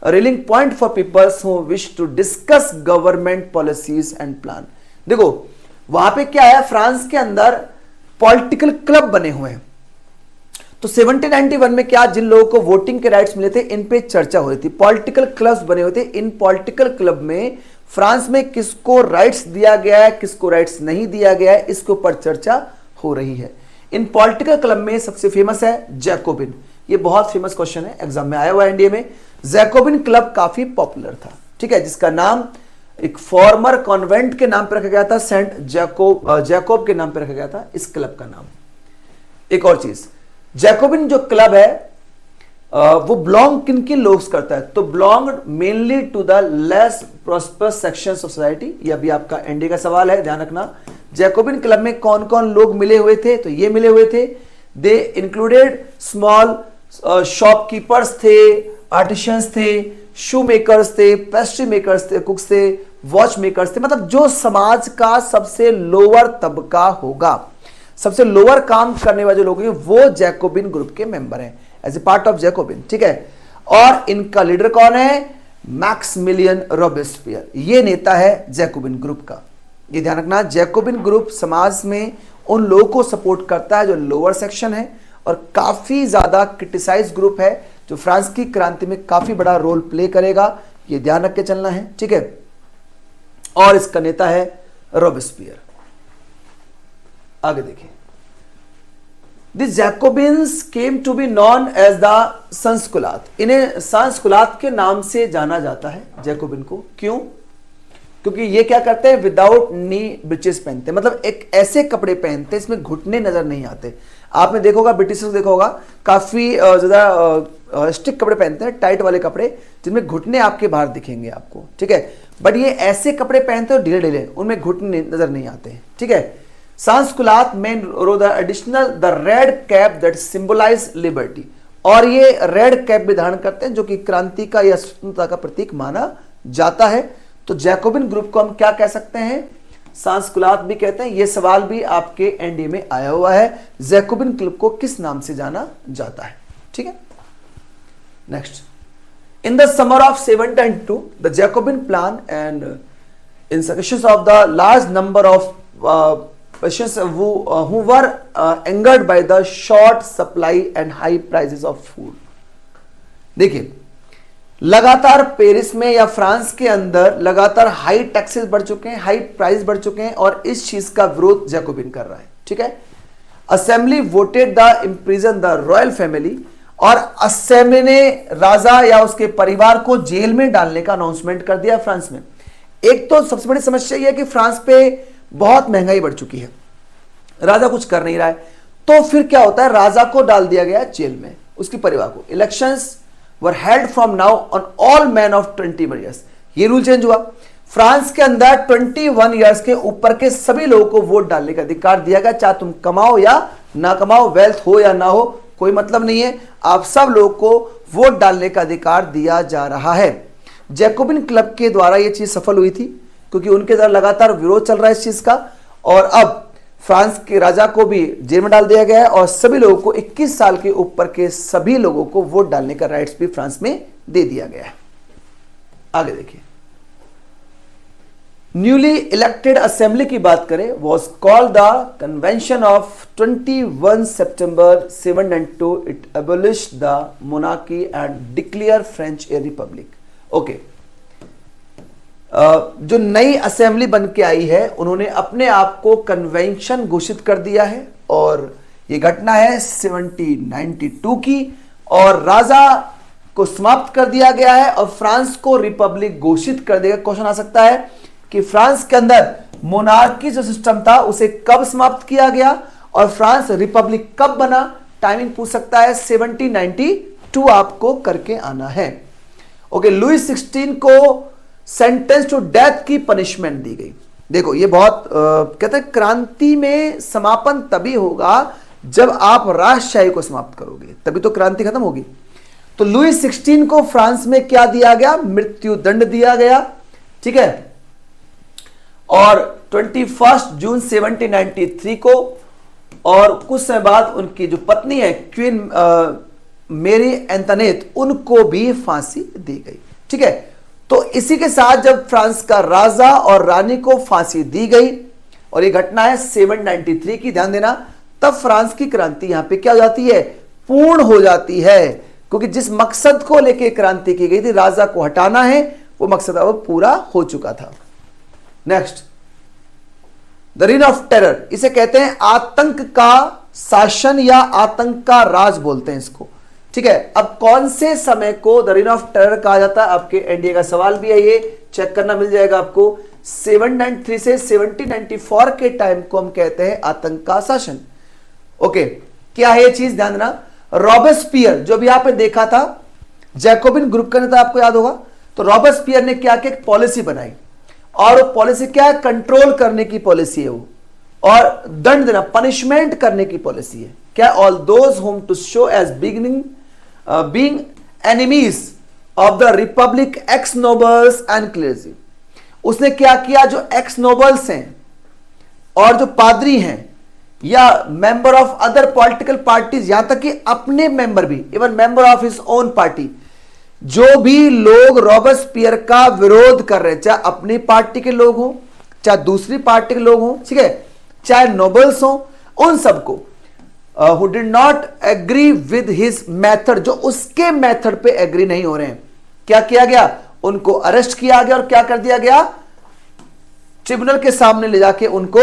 rallying point for peoples who wish to discuss government policies and plan. देखो वहां पे क्या है, फ्रांस के अंदर पॉलिटिकल क्लब बने हुए हैं। तो 1791 में क्या, जिन लोगों को वोटिंग के राइट्स मिले थे इन पे चर्चा हो रही थी, पॉलिटिकल क्लब्स बने हुए थे। इन पॉलिटिकल क्लब में फ्रांस में किसको राइट्स दिया गया है, किसको राइट्स नहीं दिया गया है, इसके ऊपर चर्चा हो रही है। इन पॉलिटिकल क्लब में सबसे फेमस है जैकोबिन। ये बहुत फेमस क्वेश्चन है, एग्जाम में आया हुआ है इंडिया में। जैकोबिन क्लब काफी पॉपुलर था। ठीक है, जिसका नाम एक फॉर्मर कॉन्वेंट के नाम पर रखा गया था, सेंट जैकोब के नाम पर रखा गया था इस क्लब का नाम। एक और चीज, जैकोबिन जो क्लब है वो बिलोंग किन किन लोग करता है? तो belong mainly to the less prosperous sections of society. ये अभी आपका एनडी का सवाल है, ध्यान रखना। जैकोबिन क्लब में कौन कौन लोग मिले हुए थे? तो ये मिले हुए थे, दे इंक्लूडेड स्मॉल शॉपकीपर्स थे, आर्टिशियंस थे, शू मेकर्स थे, पेस्ट्री मेकर्स थे, कुक्स थे, वॉच मेकर्स थे। मतलब जो समाज का सबसे लोअर तबका होगा, सबसे लोअर काम करने वाले लोग हैं, वो जैकोबिन ग्रुप के मेंबर हैं। As a part of Jacobin, ठीक है। और इनका लीडर कौन है? मैक्सिमिलियन रॉबेस्पियर, ये नेता है जैकोबिन ग्रुप का। ये ध्यान रखना, जैकोबिन ग्रुप समाज में उन लोगों को सपोर्ट करता है जो लोअर सेक्शन है, और काफी ज्यादा क्रिटिसाइज ग्रुप है जो फ्रांस की क्रांति में काफी बड़ा रोल प्ले करेगा, ये ध्यान रख के चलना है, ठीक है। और इसका नेता है रॉबेस्पियर। आगे देखिए, the Jacobins came to be known as the sans culottes, इन्हें सांस्कुलात के नाम से जाना जाता है जैकोबिन को। क्यों? क्योंकि ये क्या करते हैं? विदाउट नी ब्रिचेस पहनते हैं, मतलब एक ऐसे कपड़े पहनते हैं इसमें घुटने नजर नहीं आते। आपने देखा होगा, ब्रिटिश देखा होगा, काफी ज्यादा स्टिक कपड़े पहनते हैं, टाइट वाले कपड़े जिनमें घुटने आपके बाहर दिखेंगे आपको, ठीक है। बट ये ऐसे कपड़े पहनते हैं ढीले ढीले, उनमें घुटने नजर नहीं आते, ठीक है। सांस्कुलात में the additional the red cap that symbolise liberty, और ये रेड कैप भी धारण करते हैं जो कि क्रांति का या स्वतंत्रता का प्रतीक माना जाता है। तो जैकोबिन ग्रुप को हम क्या कह सकते हैं? सांस्कुलात भी कहते हैं। यह सवाल भी आपके एनडीए में आया हुआ है, जैकोबिन ग्रुप को किस नाम से जाना जाता है, ठीक है। Next, in the summer of 1792 the Jacobin planned an insurrections of the large number of Russians who were angered by the short supply and high prices of food। देखिए, लगातार पेरिस में या फ्रांस के अंदर लगातार हाई टैक्सेस बढ़ चुके हैं, हाई प्राइस बढ़ चुके हैं, और इस चीज का विरोध जैकोबिन कर रहा है, ठीक है। Assembly voted the imprison the royal family, और असेंबली ने राजा या उसके परिवार को जेल में डालने का अनाउंसमेंट कर दिया फ्रांस में। एक तो सबसे बड़ी समस्या यह है कि फ्रांस पे बहुत महंगाई बढ़ चुकी है, राजा कुछ कर नहीं रहा है, तो फिर क्या होता है? राजा को डाल दिया गया जेल में, उसके परिवार को। Elections were held from now on all man of 21 years, ये रूल चेंज हुआ। फ्रांस के अंदर 21 ईयर्स के ऊपर के सभी लोगों को वोट डालने का अधिकार दिया गया, चाहे तुम कमाओ या ना कमाओ, वेल्थ हो या ना हो, कोई मतलब नहीं है, आप सब लोगों को वोट डालने का अधिकार दिया जा रहा है। जैकोबिन क्लब के द्वारा यह चीज सफल हुई थी, क्योंकि उनके द्वारा लगातार विरोध चल रहा है इस चीज का, और अब फ्रांस के राजा को भी जेल में डाल दिया गया है, और सभी लोगों को 21 साल के ऊपर के सभी लोगों को वोट डालने का राइट्स भी फ्रांस में दे दिया गया है। आगे देखिए, न्यूली इलेक्टेड असेंबली की बात करें, was called the convention of 21 September 1792। It एबोलिश्ड the monarchy and declare French A Republic. Okay, जो नई असेंबली बन के आई है उन्होंने अपने आप को कन्वेंशन घोषित कर दिया है, और यह घटना है 1792 की, और राजा को समाप्त कर दिया गया है और फ्रांस को रिपब्लिक घोषित कर देगा। क्वेश्चन आ सकता है कि फ्रांस के अंदर मोनार्की जो सिस्टम था उसे कब समाप्त किया गया और फ्रांस रिपब्लिक कब बना? टाइमिंग पूछ सकता है। 1792 आपको करके आना है। ओके, लुई 16 को सेंटेंस टू डेथ की पनिशमेंट दी गई। देखो, ये बहुत कहते हैं क्रांति में समापन तभी होगा जब आप राजशाही को समाप्त करोगे, तभी तो क्रांति खत्म होगी। तो लुई 16 को फ्रांस में क्या दिया गया? मृत्यु दंड दिया गया, ठीक है। और 21 जून 1793 को, और कुछ समय बाद उनकी जो पत्नी है क्वीन मेरी एंटोनेट, उनको भी फांसी दी गई, ठीक है। तो इसी के साथ जब फ्रांस का राजा और रानी को फांसी दी गई, और ये घटना है 793 की, ध्यान देना, तब फ्रांस की क्रांति यहां पे क्या हो जाती है? पूर्ण हो जाती है, क्योंकि जिस मकसद को लेकर क्रांति की गई थी, राजा को हटाना है, वो मकसद अब पूरा हो चुका था। Next, the reign of terror, इसे कहते हैं आतंक का शासन या आतंक का राज बोलते हैं इसको, ठीक है। अब कौन से समय को द रीन ऑफ टेरर कहा जाता है? आपके एनडीए का सवाल भी है, ये चेक करना मिल जाएगा आपको। 793 से 1794 के टाइम को हम कहते हैं आतंक का शासन। ओके, क्या है ये चीज? ध्यान देना, रॉबेस्पियर जो भी आपने देखा था, जैकोबिन ग्रुप का नेता, आपको याद होगा। तो रॉबेस्पियर ने क्या किया? पॉलिसी बनाई, और वो पॉलिसी क्या है? कंट्रोल करने की पॉलिसी है वो, और दंड देना, पनिशमेंट करने की पॉलिसी है। क्या? All those whom to saw as beginning being enemies of the republic, ex nobles and clergy. उसने क्या किया? जो एक्स नोबल्स हैं और जो पादरी हैं, या member of other political parties, यहां तक कि अपने मेंबर भी, even member of his own party, जो भी लोग रॉबस्पियर का विरोध कर रहे हैं, चाहे अपनी पार्टी के लोग हो, चाहे दूसरी पार्टी के लोग हो, ठीक है, चाहे नोबल्स हो, उन सबको who did not agree with his method, जो उसके मेथड पे एग्री नहीं हो रहे हैं, क्या किया गया, उनको अरेस्ट किया गया और क्या कर दिया गया, ट्रिब्यूनल के सामने ले जाके उनको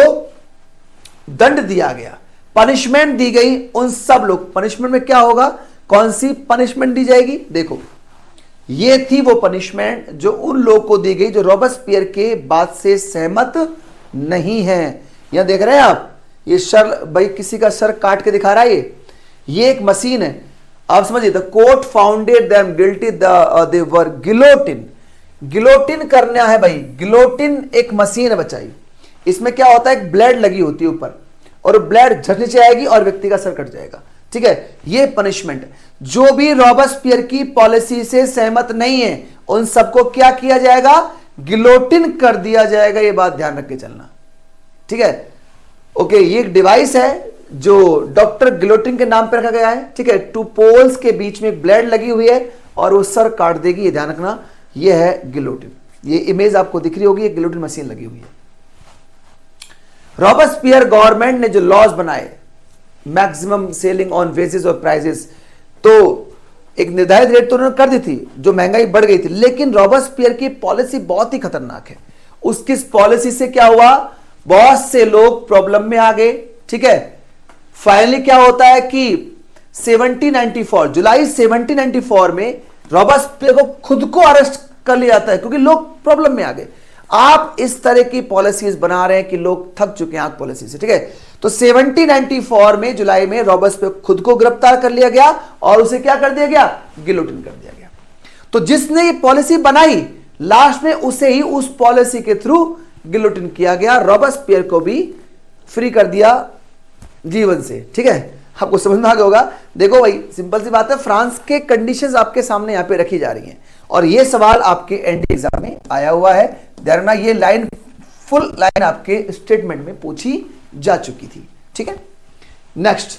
दंड दिया गया, पनिशमेंट दी गई। उन सब लोग, पनिशमेंट में क्या होगा, कौन सी पनिशमेंट दी जाएगी, देखो ये थी वो पनिशमेंट जो उन लोगों को दी गई जो रॉबस्पियर के बात से सहमत नहीं है। यहां देख रहे हैं आप, ये सर भाई किसी का सर काट के दिखा रहा है, ये एक मशीन है, आप समझिए। The court founded them guilty, they were guillotine, guillotine करना है भाई, गिलोटिन एक मशीन है बचाई, इसमें क्या होता है, एक ब्लेड लगी होती है ऊपर, और ब्लेड झट नीचे आएगी और व्यक्ति का सर कट जाएगा, ठीक है, ये पनिशमेंट। जो भी रॉबस्पियर की पॉलिसी से सहमत नहीं है उन सबको क्या किया जाएगा, गिलोटिन कर दिया जाएगा, ये बात ध्यान रख के चलना, ठीक है। ओके, ये एक डिवाइस है जो डॉक्टर गिलोटिन के नाम पर रखा गया है, ठीक है, टू पोल्स के बीच में एक ब्लेड लगी हुई है और वो सर काट देगी, ये ध्यान रखना, ये है गिलोटिन। ये इमेज आपको दिख रही होगी, ये गिलोटिन मशीन लगी हुई है। रॉबस्पियर गवर्नमेंट ने जो लॉज बनाए, मैक्सिमम सेलिंग ऑन वेजेस और प्राइजेस, तो एक निर्धारित रेट तो उन्होंने कर दी थी, जो महंगाई बढ़ गई थी, लेकिन रॉबस्पियर की पॉलिसी बहुत ही खतरनाक है। उसकी पॉलिसी से क्या हुआ, बहुत से लोग प्रॉब्लम में आ गए, ठीक है। फाइनली क्या होता है कि 1794 जुलाई 1794 में रॉबस्पियर को खुद को अरेस्ट कर लिया जाता है, क्योंकि लोग प्रॉब्लम में आ गए। आप इस तरह की पॉलिसीज बना रहे हैं कि लोग थक चुके हैं आप पॉलिसी से, ठीक है। तो 1794 में जुलाई में रॉबस्पियर खुद को गिरफ्तार कर लिया गया और उसे क्या कर दिया गया, गिलोटिन कर दिया गया। तो जिसने ये पॉलिसी बनाई, लास्ट में उसे ही उस पॉलिसी के थ्रू गिलोटिन किया गया, रॉबस्पियर को भी फ्री कर दिया जीवन से, ठीक है। आपको समझ में आ गया होगा। देखो भाई, सिंपल सी बात है, फ्रांस के कंडीशंस आपके सामने यहां पे रखी जा रही हैं और ये सवाल आपके एनडी एग्जाम में आया हुआ है, ध्यान रखना, ये लाइन फुल लाइन आपके स्टेटमेंट में पूछी जा चुकी थी, ठीक है। Next,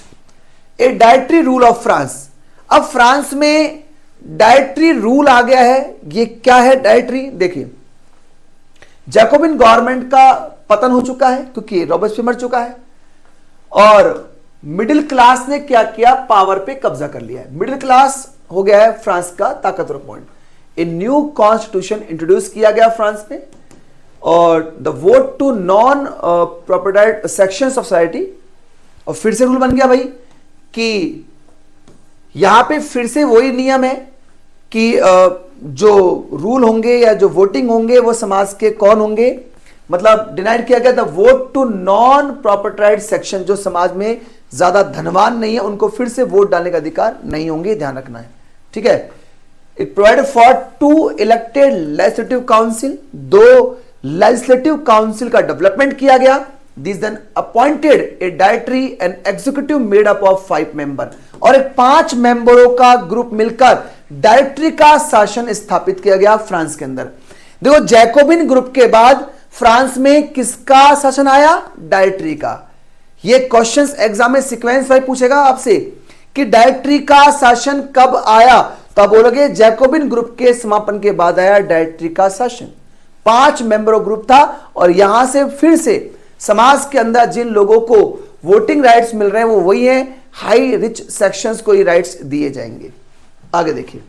A dietary rule of France. अब फ्रांस में डाइटरी रूल आ गया है, ये क्या है डाइटरी, देखिए जैकोबिन गवर्नमेंट का पतन हो चुका है क्योंकि रॉबस्पियर मर चुका है, और मिडिल क्लास ने क्या किया, पावर पे कब्जा कर लिया है। मिडिल क्लास हो गया है फ्रांस का ताकतवर point. A new constitution introduce किया गया फ्रांस में, और the vote to non propertied sections of society, और फिर से रूल बन गया भाई कि यहां पे फिर से वही नियम है कि जो रूल होंगे या जो वोटिंग होंगे वो समाज के कौन होंगे, मतलब डिनाइड किया गया था वोट टू नॉन प्रॉपर्टाइड सेक्शन, जो समाज में ज्यादा धनवान नहीं है उनको फिर से वोट डालने का अधिकार नहीं होंगे, ध्यान रखना है, ठीक है। It provided for 2 elected legislative council, 2 legislative council का डेवलपमेंट किया गया। This then appointed a directory and executive made up of 5 member, और एक 5 मेंबरों का ग्रुप मिलकर डायरेक्टरी का शासन स्थापित किया गया फ्रांस के अंदर। देखो, जैकोबिन ग्रुप के बाद फ्रांस में किसका शासन आया, डायरेक्टरी का। ये क्वेश्चंस एग्जाम में सीक्वेंस वाइज पूछेगा आपसे कि डायरेक्टरी का शासन कब आया, तो आप बोलोगे जैकोबिन ग्रुप के समापन के बाद आया डायरेक्टरी का शासन। 5 मेंबरों ग्रुप था, और यहां से फिर से समाज के अंदर जिन लोगों को वोटिंग राइट्स मिल रहे हैं वो वही है, हाई रिच सेक्शंस को ये राइट्स दिए जाएंगे। आगे देखिए,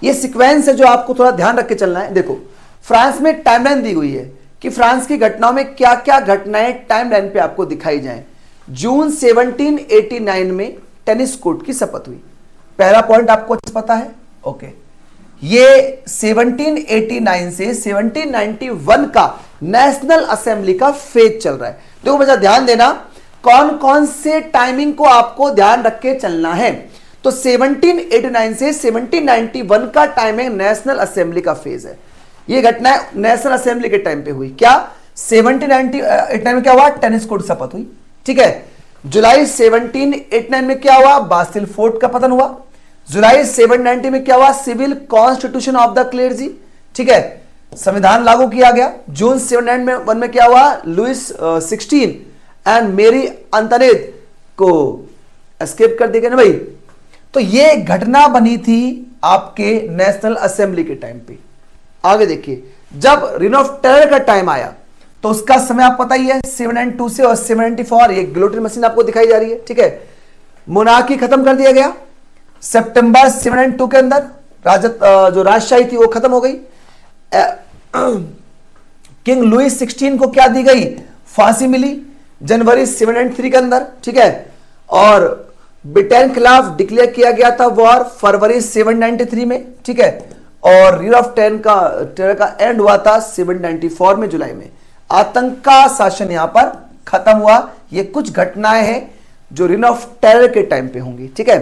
ये सीक्वेंस है जो आपको थोड़ा ध्यान रख के चलना है। देखो, फ्रांस में टाइमलाइन दी हुई है कि फ्रांस की घटनाओं में क्या क्या घटनाएं टाइमलाइन पे आपको दिखाई जाएं। जून 1789 में टेनिस कोर्ट की शपथ हुई, पहला पॉइंट आपको पता है, ओके। ये 1789 से 1791 का नेशनल असेंबली का फेज चल रहा है। देखो बच्चा, ध्यान देना, कौन कौन से टाइमिंग को आपको ध्यान रख के चलना है। तो 1789 से 1791 का टाइमिंग नेशनल असेंबली का फेज है। ये घटना नेशनल असेंबली के टाइम पे हुई। क्या 1789 में क्या हुआ, टेनिस कोर्ट शपथ हुई, ठीक है। जुलाई 1789 में क्या हुआ, बास्टिल फोर्ट का पतन हुआ। जुलाई 1790 में क्या हुआ, सिविल कॉन्स्टिट्यूशन ऑफ द क्लेर्जी, ठीक है, संविधान लागू किया गया। जून 1791 में क्या हुआ, लुइस 16 एंड मेरी अंतोनेट को एस्केप कर दिया गया ना भाई। तो ये घटना बनी थी आपके नेशनल असेंबली के टाइम पे। आगे देखिए, जब रेन ऑफ टेरर का टाइम आया तो उसका समय आप पता ही है 792 से और 794, ये गिलोटिन मशीन आपको दिखाई जा रही है, ठीक है। मोनार्की खत्म कर दिया गया सितंबर 792 के अंदर। जो राजशाही थी वो खत्म हो गई। किंग लुइस 16 को क्या दी गई, फांसी मिली जनवरी 793 के अंदर, ठीक है। और ब्रिटेन के खिलाफ डिक्लेयर किया गया था वॉर फरवरी 793 में, ठीक है। और रेन ऑफ टेरर का एंड हुआ था 794 में, जुलाई में। आतंक का शासन यहां पर खत्म हुआ। ये कुछ घटनाएं हैं जो रेन ऑफ टेरर के टाइम पे होंगी, ठीक है।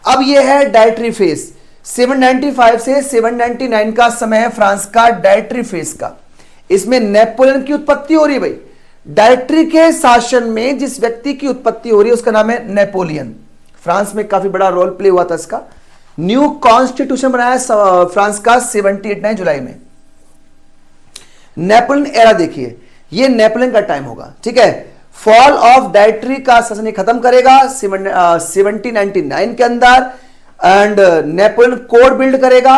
अब ये है डायट्री फेज। 795 से 799 का समय है फ्रांस का डायट्री फेज का। इसमें नेपोलियन की उत्पत्ति हो रही है भाई। डायट्री के शासन में जिस व्यक्ति की उत्पत्ति हो रही है उसका नाम है नेपोलियन। फ्रांस में काफी बड़ा रोल प्ले हुआ था इसका। न्यू कॉन्स्टिट्यूशन बनाया फ्रांस का 789 जुलाई में। नेपोलियन एरा देखिए, ये नेपोलियन का टाइम होगा, ठीक है। फॉल ऑफ डायट्री का शासन खत्म करेगा 1799 के अंदर। एंड नेपोलियन कोड बिल्ड करेगा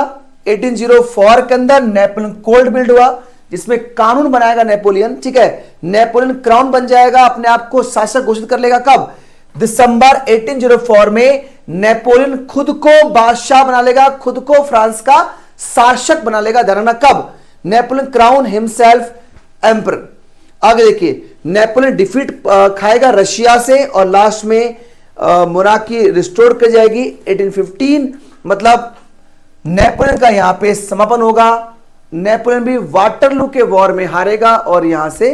1804 के अंदर। नेपोलियन कोड बिल्ड हुआ जिसमें कानून बनाएगा नेपोलियन, ठीक है। नेपोलियन क्राउन बन जाएगा, अपने आप को शासक घोषित कर लेगा। कब, दिसंबर 1804 में नेपोलियन खुद को बादशाह बना लेगा, खुद को फ्रांस का शासक बना लेगा। ध्यान रखना, कब, नेपोलियन क्राउन हिमसेल्फ एम्पर। आगे देखिए, नेपोलियन डिफीट खाएगा रशिया से और लास्ट में मोनार्की रिस्टोर कर जाएगी 1815। मतलब नेपोलियन का यहां पे समापन होगा। नेपोलियन भी वाटरलू के वॉर में हारेगा और यहां से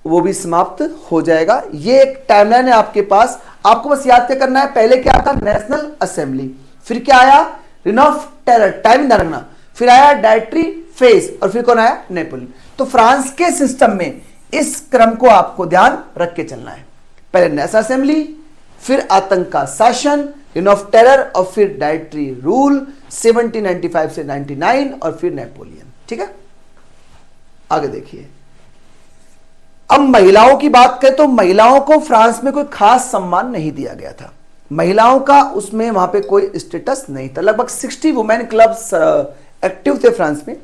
वो भी समाप्त हो जाएगा। ये एक टाइमलाइन है आपके पास, आपको बस याद क्या करना है। पहले क्या था, नेशनल असेंबली, फिर क्या आया, रेन ऑफ टेरर, टाइम ध्यान रखना, फिर आया डायट्री फेज और फिर कौन आया, नेपोलियन। तो फ्रांस के सिस्टम में इस क्रम को आपको ध्यान रख के चलना है। पहले नेशनल असेंबली, फिर आतंक का शासन, रेन ऑफ टेरर और फिर डायट्री रूल 1795 से 99 और फिर नेपोलियन, ठीक है। आगे देखिए, अब महिलाओं की बात करें तो महिलाओं को फ्रांस में कोई खास सम्मान नहीं दिया गया था। महिलाओं का उसमें वहां पे कोई स्टेटस नहीं था। लगभग 60 वुमेन क्लब्स एक्टिव थे फ्रांस में।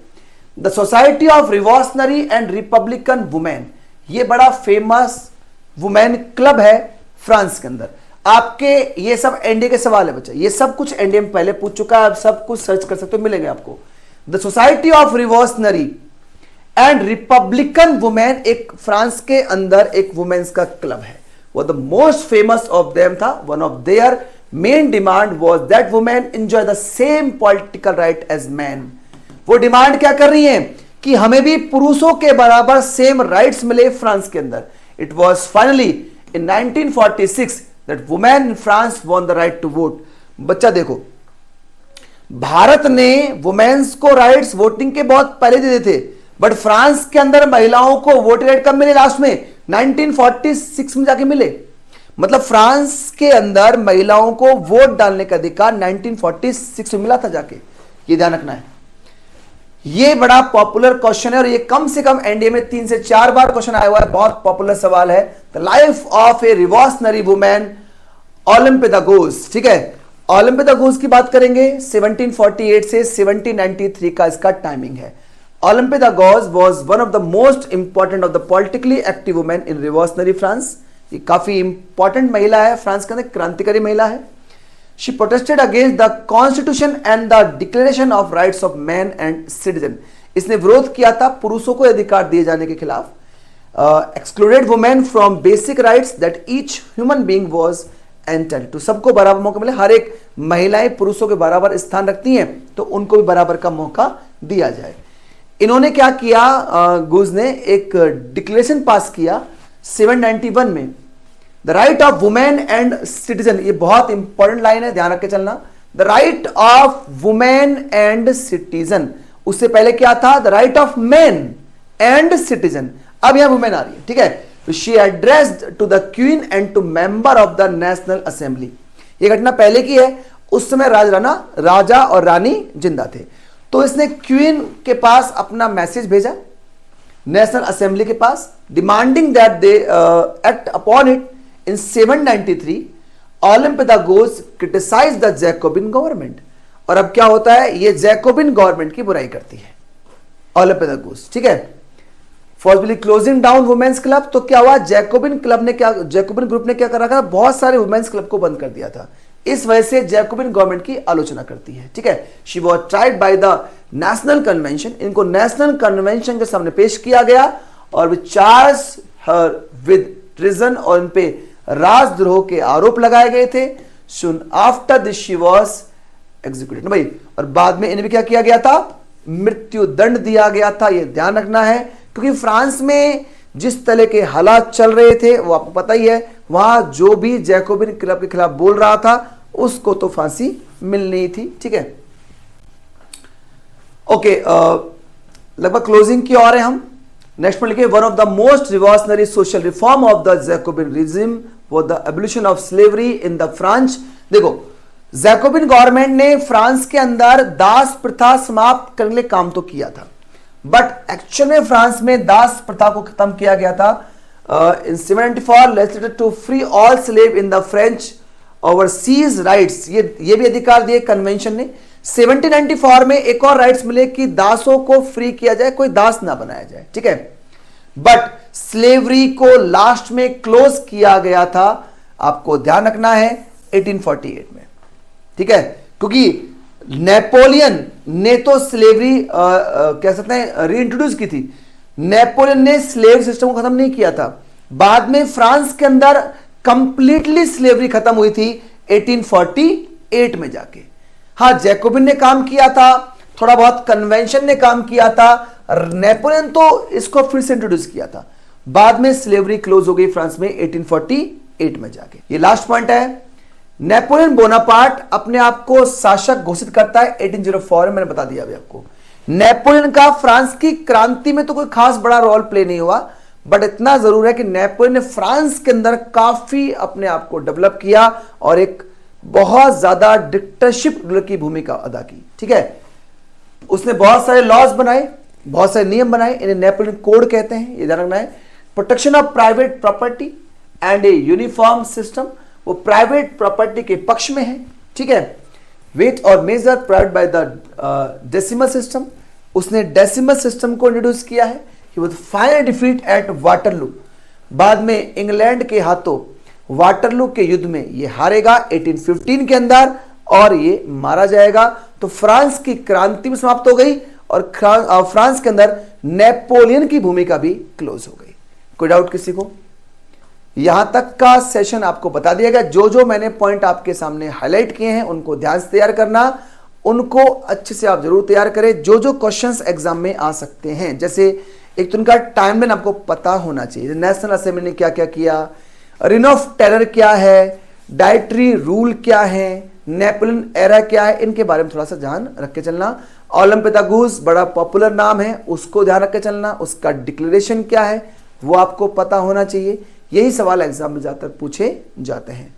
The society of revolutionary and republican women, ये बड़ा फेमस वुमेन क्लब है फ्रांस के अंदर। आपके ये सब एनडीए के सवाल है बच्चा, ये सब कुछ एनडीए में पहले पूछ चुका है, आप सब कुछ सर्च कर सकते हो, मिलेंगे आपको। The society of revolutionary and republican women एक फ्रांस के अंदर एक वुमेन्स का क्लब है। वो the most famous of them था। One of their main demand was that women enjoy the same political right as man. वो डिमांड क्या कर रही हैं कि हमें भी पुरुषों के बराबर सेम राइट्स मिले फ्रांस के अंदर। It was finally in 1946 that women in France won the right to vote. बच्चा देखो, भारत ने वुमेन्स को राइट्स वोटिंग के बहुत पहले दे थे, बट फ्रांस के अंदर महिलाओं को वोट राइट कब मिले, लास्ट में 1946 में जाके मिले। मतलब फ्रांस के अंदर महिलाओं को वोट डालने का अधिकार 1946 में मिला था जाके, ये ध्यान रखना है। ये बड़ा पॉपुलर क्वेश्चन है और ये कम से कम एनडीए में 3 से 4 बार क्वेश्चन आया हुआ है, बहुत पॉपुलर सवाल है। The life of a revolutionary women Olympe de Gouges, ठीक है। ओलंपियागोस की बात करेंगे 1748 से 1793 का इसका टाइमिंग है। Olympe de Gouges was one of the most important of the politically active women in revolutionary France. ये काफी इंपॉर्टेंट महिला है फ्रांस के अंदर, क्रांतिकारी महिला है। She protested against the constitution and the declaration of rights of men and citizen. इसने विरोध किया था पुरुषों को अधिकार दिए जाने के खिलाफ। Excluded women from basic rights that each human being was entitled to. सबको बराबर मौका मिले, हर एक महिलाएं पुरुषों के बराबर स्थान रखती हैं तो उनको भी बराबर का मौका दिया जाए। इन्होंने क्या किया, गुज ने एक डिक्लेरेशन पास किया 791 में, the right of women and citizen. ये बहुत इंपॉर्टेंट लाइन है, ध्यान रख के चलना। The right of women and citizen, उससे पहले क्या था, the right of men and citizen. अब यहां वुमेन आ रही है, ठीक है। She addressed to the queen and to member of the national assembly. ये घटना पहले की है, उस समय राजा और रानी जिंदा थे। तो इसने क्वीन के पास अपना मैसेज भेजा नेशनल असेंबली के पास, demanding that they act upon it. In 793 Olympe de Gouges criticise the Jacobin government. और अब क्या होता है, ये जैकोबिन गवर्नमेंट की बुराई करती है ओलंपियागोस, ठीक है। फॉर्सफुली क्लोजिंग डाउन वुमेन्स क्लब। तो क्या हुआ, जैकोबिन ग्रुप ने क्या कर रखा था, बहुत सारे वुमेन्स क्लब को बंद कर दिया था। इस वजह से जैकोबिन गवर्नमेंट की आलोचना करती है, ठीक है। She was tried by the national convention. इनको नेशनल कन्वेंशन के सामने पेश किया गया और वे चार्ज हर विद ट्रिजन, और इन पे राजद्रोह के आरोप लगाए गए थे। सुन after this she was executed भाई। और बाद में इन्हें क्या किया गया था, मृत्यु दंड दिया गया था। यह ध्यान रखना है, क्योंकि फ्रांस में जिस तरह के हालात चल रहे थे वो आपको पता ही है। वहां जो भी जैकोबिन क्लब के खिलाफ बोल रहा था उसको तो फांसी मिलनी थी, ठीक है। ओके, लगभग क्लोजिंग की ओर है हम। नेक्स्ट में लिखे, one of the most revolutionary social reform of the Jacobian regime was the abolition of slavery in the France. देखो, जैकोबिन गवर्नमेंट ने फ्रांस के अंदर दास प्रथा समाप्त करने के लिए काम तो किया था, बट एक्चुअल में फ्रांस में दास प्रथा को खत्म किया गया था। In 794 legislated to free all slave in the French overseas rights. ये भी अधिकार दिए कन्वेंशन ने। 1794 में एक और राइट्स मिले कि दासों को फ्री किया जाए, कोई दास ना बनाया जाए, ठीक है। बट स्लेवरी को लास्ट में क्लोज किया गया था, आपको ध्यान रखना है, 1848 में, ठीक है। क्योंकि नेपोलियन ने तो स्लेवरी कह सकते हैं रीइंट्रोड्यूस की थी। नेपोलियन ने स्लेव सिस्टम को खत्म नहीं किया था। बाद में फ्रांस के अंदर कंप्लीटली स्लेवरी खत्म हुई थी 1848 में जाके। हाँ, जैकोबिन ने काम किया था, थोड़ा बहुत कन्वेंशन ने काम किया था, नेपोलियन तो इसको फिर से इंट्रोड्यूस किया था। बाद में स्लेवरी क्लोज हो गई फ्रांस में 1848 में जाके। ये लास्ट पॉइंट है। नेपोलियन बोनापार्ट अपने आप को शासक घोषित करता है 1804 में, मैंने बता दिया अभी आपको। नेपोलियन का फ्रांस की क्रांति में तो कोई खास बड़ा रोल प्ले नहीं हुआ, बट इतना जरूर है कि नेपोलियन ने फ्रांस के अंदर काफी अपने आप को डेवलप किया और एक बहुत ज्यादा डिक्टेटरशिप की भूमिका अदा की, ठीक है। उसने बहुत सारे लॉज बनाए, बहुत सारे नियम बनाए, इन्हें नेपोलियन कोड कहते हैं, ये ध्यान रखना है। Protection of private property and a uniform system, वो प्राइवेट प्रॉपर्टी के पक्ष में है, ठीक है। वेट और measure private by the decimal system, उसने डेसिमल सिस्टम को इंट्रोड्यूस किया है। He was final defeat at Waterloo, बाद में इंग्लैंड के हाथों वाटरलू के युद्ध में ये हारेगा 1815 के अंदर और ये मारा जाएगा। तो फ्रांस की क्रांति भी समाप्त हो गई और फ्रांस के अंदर नेपोलियन की भूमिका भी क्लोज हो गई। कोई डाउट किसी को? यहां तक का सेशन आपको बता दिया गया। जो जो मैंने पॉइंट आपके सामने हाईलाइट किए हैं उनको ध्यान से तैयार करना, उनको अच्छे से आप जरूर तैयार करें। जो जो क्वेश्चंस एग्जाम में आ सकते हैं, जैसे एक तो उनका टाइमलाइन आपको पता होना चाहिए। नेशनल असेंबली ने क्या क्या किया, रेन ऑफ टेरर क्या है, डाइटरी रूल क्या है, नेपोलियन एरा क्या है, इनके बारे में थोड़ा सा ध्यान रख के चलना। ओलंपियागोस बड़ा पॉपुलर नाम है, उसको ध्यान रख के चलना। उसका डिक्लेरेशन क्या है वो आपको पता होना चाहिए। यही सवाल एग्जाम में ज्यादातर पूछे जाते हैं।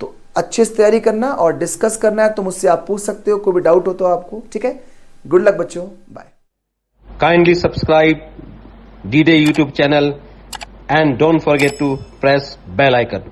तो अच्छे से तैयारी करना और डिस्कस करना है तो मुझसे आप पूछ सकते हो, कोई भी डाउट हो तो आपको, ठीक है। गुड लक बच्चों, bye. Kindly subscribe D-Day YouTube channel and don't forget to press bell icon.